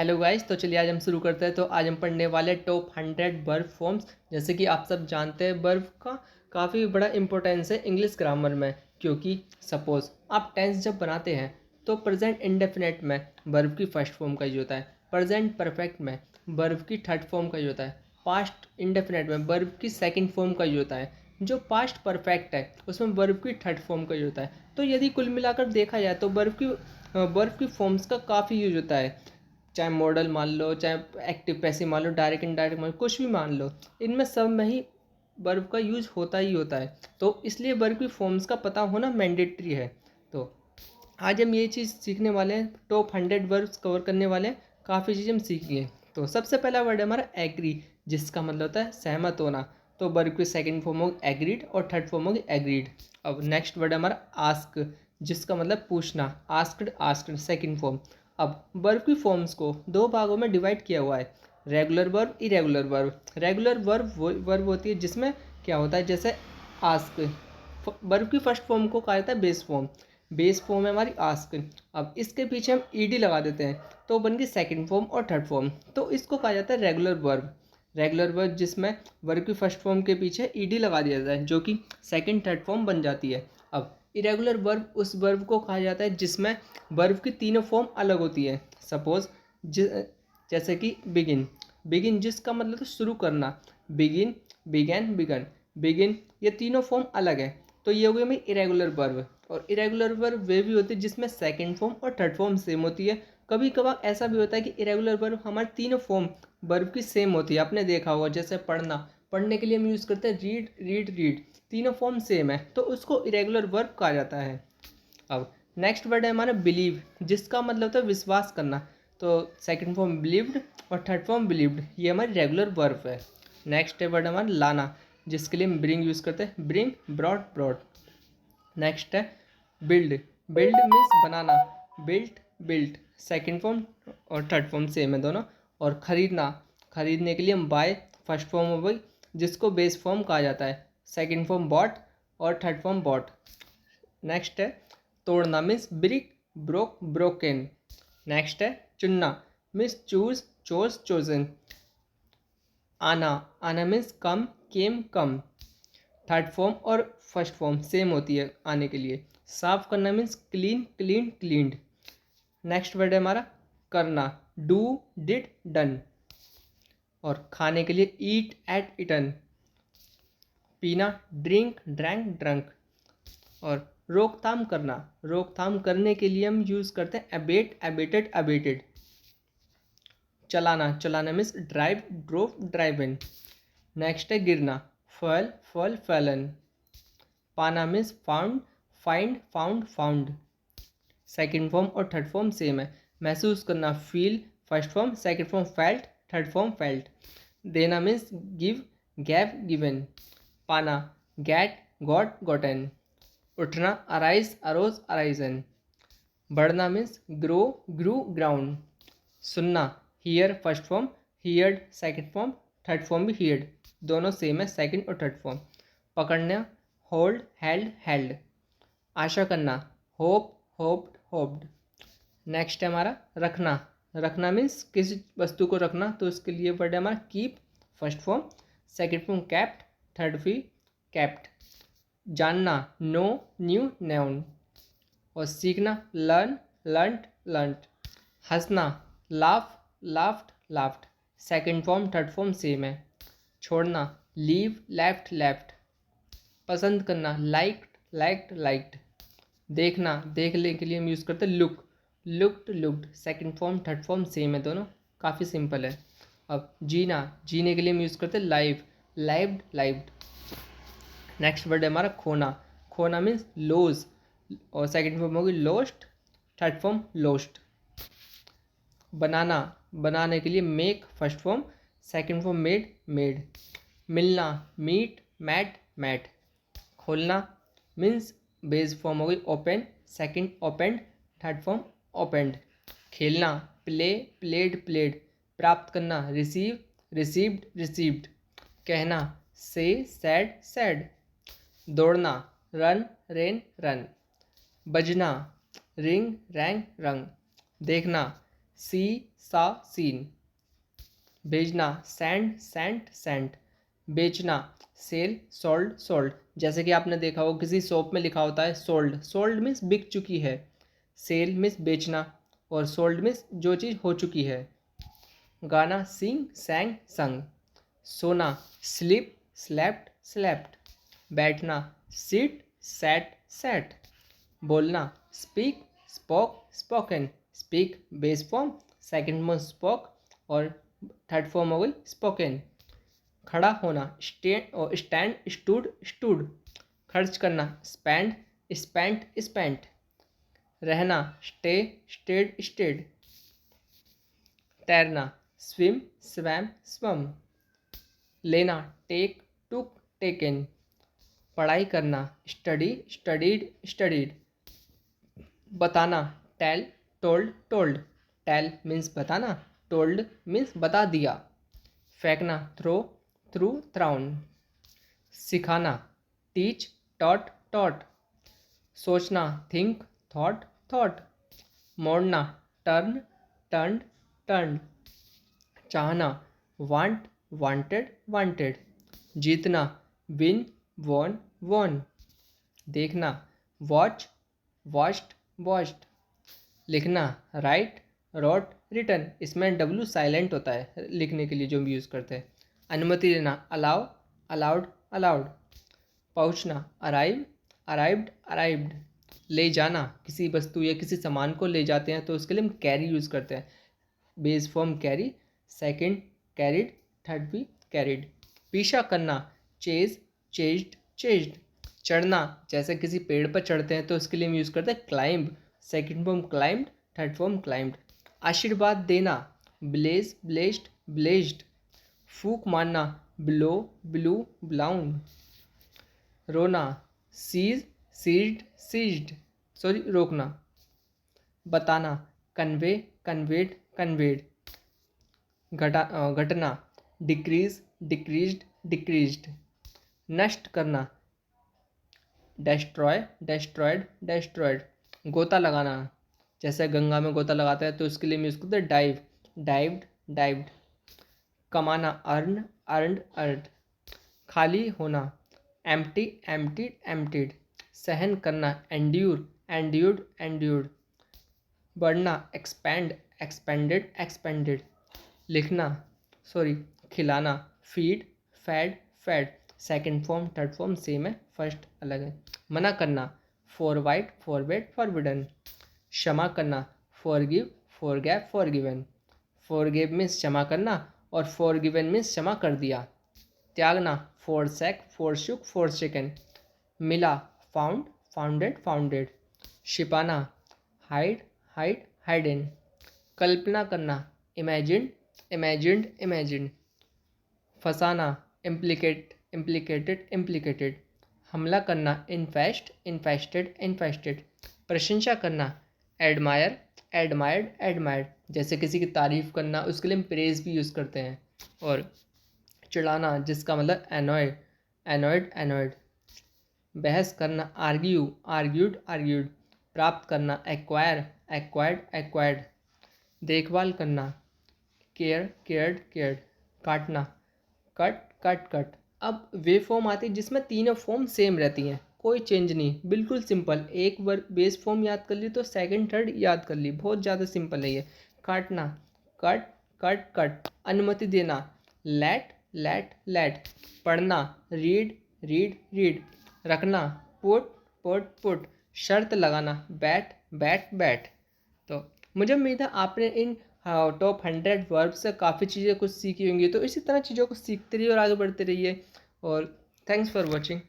Hello guys, तो चलिए आज हम शुरू करते हैं। तो आज हम पढ़ने वाले टॉप 100 वर्ब फॉर्म्स। जैसे कि आप सब जानते हैं, वर्ब का काफ़ी बड़ा इंपॉर्टेंस है इंग्लिश ग्रामर में, क्योंकि सपोज आप टेंस जब बनाते हैं तो प्रेजेंट इंडेफिनेट में वर्ब की फर्स्ट फॉर्म का यूज होता है, प्रेजेंट परफेक्ट में वर्ब की थर्ड फॉर्म का यूज होता है, पास्ट इंडेफिनेट में वर्ब की सेकेंड फॉर्म का यूज होता है, जो पास्ट परफेक्ट है उसमें वर्ब की थर्ड फॉर्म का यूज होता है। तो यदि कुल मिलाकर देखा जाए तो वर्ब की फॉर्म्स का काफ़ी यूज होता है। चाहे मॉडल मान लो, चाहे एक्टिव पैसिव मान लो, डायरेक्ट इनडायरेक्ट मान लो, कुछ भी मान लो, इनमें सब में ही वर्ब का यूज होता ही होता है। तो इसलिए वर्ब की फॉर्म्स का पता होना मैंडेटरी है। तो आज हम ये चीज़ सीखने वाले हैं, टॉप 100 वर्ब्स कवर करने वाले हैं, काफ़ी चीज़ हम सीख लिए। तो सबसे पहला वर्ड है हमारा एग्री, जिसका मतलब होता है सहमत होना। तो वर्ब की सेकंड फॉर्म होगी एग्रीड और थर्ड फॉर्म होगी एग्रीड। अब नेक्स्ट वर्ड है हमारा आस्क, जिसका मतलब पूछना, आस्क्ड आस्क्ड सेकंड फॉर्म। अब वर्ब की फॉर्म्स को दो भागों में डिवाइड किया हुआ है, regular verb, irregular verb. Regular verb वो वर्ब होती है जिसमें क्या होता है, जैसे आस्क, वर्ब की फर्स्ट फॉर्म को कहा जाता है बेस फॉर्म। बेस फॉर्म है हमारी आस्क। अब इसके पीछे हम ईडी लगा देते हैं तो बन गई सेकंड फॉर्म और थर्ड फॉर्म, तो इसको कहा जाता है रेगुलर वर्ब। रेगुलर वर्ब जिसमें वर्ब की फर्स्ट फॉर्म के पीछे ईडी लगा दिया जाता है, जो कि सेकंड थर्ड फॉर्म बन जाती है। अब इरेगुलर वर्ब उस वर्ब को कहा जाता है जिसमें वर्ब की तीनों फॉर्म अलग होती है। सपोज जैसे कि बिगिन, बिगिन जिसका मतलब है शुरू करना, बिगिन, बिगैन, बिगन, बिगिन, ये तीनों फॉर्म अलग है। तो ये हो गई मेरी इरेगुलर वर्ब। और इरेगुलर वर्ब वे भी होती है जिसमें सेकंड फॉर्म और थर्ड फॉर्म सेम होती है। कभी कभार ऐसा भी होता है कि इरेगुलर वर्ब हमारी तीनों फॉर्म वर्ब की सेम होती है। आपने देखा होगा, जैसे पढ़ना, पढ़ने के लिए हम यूज़ करते हैं रीड, रीड, रीड, तीनों फॉर्म सेम है तो उसको इरेगुलर वर्ब कहा जाता है। अब नेक्स्ट वर्ड है हमारा बिलीव, जिसका मतलब होता है विश्वास करना। तो सेकंड फॉर्म बिलीव्ड और थर्ड फॉर्म बिलीव्ड, ये हमारी रेगुलर वर्ब है। नेक्स्ट है वर्ड हमारा लाना, जिसके लिए हम ब्रिंग यूज़ करते हैं, ब्रिंग, ब्रॉड, ब्रॉड। नेक्स्ट है बिल्ड, बिल्ड मीन्स बनाना, बिल्ट, बिल्ट, सेकंड फॉर्म और थर्ड फॉर्म सेम है दोनों। और खरीदना, खरीदने के लिए हम बाय, फर्स्ट फॉर्म हो गई जिसको बेस फॉर्म कहा जाता है, सेकंड फॉर्म बॉट और थर्ड फॉर्म बॉट। नेक्स्ट है तोड़ना means brick, broke, broken. Next है चुनना मीन्स चूज, चोज, चोजन। आना, आना मीन्स कम, केम, कम। थर्ड फॉर्म और फर्स्ट फॉर्म सेम होती है आने के लिए। साफ करना means clean, clean, cleaned. Next word है हमारा करना, डू, डिड, डन। और खाने के लिए ईट, एट, इटन। पीना ड्रिंक, ड्रैंक, ड्रंक। और रोकथाम करना, रोकथाम करने के लिए हम यूज़ करते हैं अबेट, अबेटेड, अबेटेड। चलाना, चलाना मीन्स ड्राइव, ड्रोव, ड्राइव इन। नेक्स्ट है गिरना, फल, फल, फैलन। पाना means found, find, found, found. Second form और थर्ड फॉर्म सेम है। महसूस करना, feel, first form, second form felt, third form felt. देना मीन्स गिव, गैव, गिवन। पाना गेट, गॉट, गॉटन। उठना अराइज, अरोज, अराइजन। बढ़ना मीन्स ग्रो, ग्रू, ground. सुनना here, first form, heard, second form, third form भी heard, दोनों same है second और third form. पकड़ना होल्ड, हेल्ड, हेल्ड। आशा करना होप, होप्ड, होप्ड। नेक्स्ट है हमारा रखना, रखना मीन्स किसी वस्तु को रखना, तो इसके लिए वर्ड है हमारा keep, first form, second form kept, third फी कैप्ट। जानना नो, न्यू, नोन। और सीखना लर्न, लर्नड, लर्नड। हंसना laugh, laughed, laughed, second form third form same है। छोड़ना लीव, लेफ्ट, लेफ्ट। पसंद करना लाइक्ड, लाइक्ड, लाइक्ड। देखना, देखने के लिए हम यूज़ करते हैं look, looked, looked, second form third form same है दोनों, काफ़ी सिंपल है। अब जीना, जीने के लिए हम यूज़ करते हैं live, lived, lived. Next word है हमारा खोना, खोना मीन्स लोज, और सेकंड फॉर्म होगी लोस्ट, थर्ड फॉर्म लोस्ट। बनाना, बनाने के लिए make, first form, second form made, made. मिलना मीट, मैट, मैट। खोलना मीन्स बेस फॉर्म हो गई open, second opened, third form opened. खेलना प्ले, प्लेड, प्लेड। प्राप्त करना रिसीव, रिसीव्ड, रिसीव्ड। कहना से, सैड, सैड। दौड़ना रन, रेन, रन। बजना रिंग, रैंग, रंग। देखना सी सा सीन। भेजना सेंड सेंट सेंट। बेचना सेल सोल्ड सोल्ड। जैसे कि आपने देखा हो किसी शॉप में लिखा होता है सोल्ड, सोल्ड मीन्स बिक चुकी है, सेल मीन्स बेचना और सोल्ड मीन्स जो चीज़ हो चुकी है। गाना सिंग सैंग संग। सोना स्लीप स्लेप्ट स्लेप्ट। बैठना सिट सैट सैट। बोलना speak spoke spoken. Speak base form, second form spoke और थर्ड फॉर्म हो गई स्पोकन। खड़ा होना स्टैंड स्टूड स्टूड। खर्च करना स्पेंड स्पेंट स्पेंट। रहना स्टे स्टेड स्टेड। तैरना स्विम स्वैम स्वम। लेना टेक टुक टेकन। पढ़ाई करना स्टडी स्टडीड स्टडीड। बताना tell told told. Tell means बताना, टोल्ड मीन्स बता दिया। फेंकना थ्रो थ्रू थ्राउन। सिखाना टीच टॉट टॉट। सोचना थिंक थॉट थॉट। मोड़ना टर्न टर्न टर्न। चाहना वांट वांटेड वांटेड। जीतना विन वॉन वॉन। देखना वॉच वॉच्ड वॉच्ड। लिखना राइट रोट रिटन। इसमें डब्ल्यू साइलेंट होता है लिखने के लिए जो हम यूज़ करते हैं। अनुमति देना अलाउ अलाउड अलाउड। पहुंचना अराइव अराइव्ड अराइव्ड। ले जाना किसी वस्तु या किसी सामान को ले जाते हैं तो उसके लिए हम कैरी यूज़ करते हैं, base form carry, second carried, third भी कैरिड। पीछा करना चेज चेज्ड चेज्ड। चढ़ना जैसे किसी पेड़ पर चढ़ते हैं तो उसके लिए हम यूज़ करते हैं climb, second form climbed, third form climbed. आशीर्वाद देना ब्लेज ब्लेस्ड ब्लेस्ड। फूक मारना ब्लो ब्लू ब्लाउन। रोना सीज सीज्ड सीज्ड, सॉरी रोकना। बताना कन्वे कन्वेड कन्वेड। घटना डिक्रीज डिक्रीज्ड डिक्रीज्ड। नष्ट करना डेस्ट्रॉय डेस्ट्रॉयड डेस्ट्रॉयड। गोता लगाना जैसे गंगा में गोता लगाते हैं तो उसके लिए हम यूज़ करते हैं डाइव डाइव्ड डाइव्ड। कमाना अर्न अर्नड अर्नड। खाली होना एम्प्टी एम्प्टीड एम्प्टीड। सहन करना एंड्यूर एंड्यूर्ड एंड्यूर्ड। बढ़ना एक्सपैंड एक्सपेंडेड एक्सपेंडेड। लिखना सॉरी खिलाना feed fed fed. Second form third form same है, फर्स्ट अलग है। मना करना फॉरवाइड फॉरवेड फॉरबिडन। क्षमा करना forgive forgave forgiven. Forgive means क्षमा करना और फॉरगिवन मीन्स क्षमा कर दिया। त्यागना फॉरसैक फॉरशुक फॉरसेकन। मिला फाउंड फाउंडेड फाउंडेड। छिपाना हाइड हाइड हाइडन। कल्पना करना इमेजिन इमेजिन्ड इमेजिन। फंसाना इम्प्लिकेट इम्प्लिकेटेड इम्प्लिकेटेड। हमला करना इन्फेस्ट इन्फेस्टेड इन्फेस्टेड। प्रशंसा करना एडमायर एडमायर्ड एडमायर्ड। जैसे किसी की तारीफ़ करना उसके लिए हम प्रेज भी यूज़ करते हैं। और चिढ़ाना जिसका मतलब एनॉयड एनॉयड एनॉयड। बहस करना आर्ग्यू आर्ग्यूड आर्ग्यूड। प्राप्त करना एक्वायर एक्वायर्ड एक्वायर्ड। देखभाल करना केयर केयर्ड केयर्ड। काटना कट कट कट। अब वे फॉर्म आती है जिसमें तीनों फॉर्म सेम रहती हैं, कोई चेंज नहीं, बिल्कुल सिंपल। एक बार बेस फॉर्म याद कर ली तो सेकंड थर्ड याद कर ली, बहुत ज़्यादा सिंपल है ये। काटना कट कट कट। अनुमति देना लेट लेट लेट। पढ़ना रीड रीड रीड। रखना पुट पुट पुट। शर्त लगाना बैट बैट बैट। तो मुझे उम्मीद है आपने इन टॉप 100 वर्ब से काफ़ी चीज़ें कुछ सीखी होंगी, तो इसी तरह चीज़ों को सीखते रहिए और आगे बढ़ते रहिए। और थैंक्स फॉर वॉचिंग।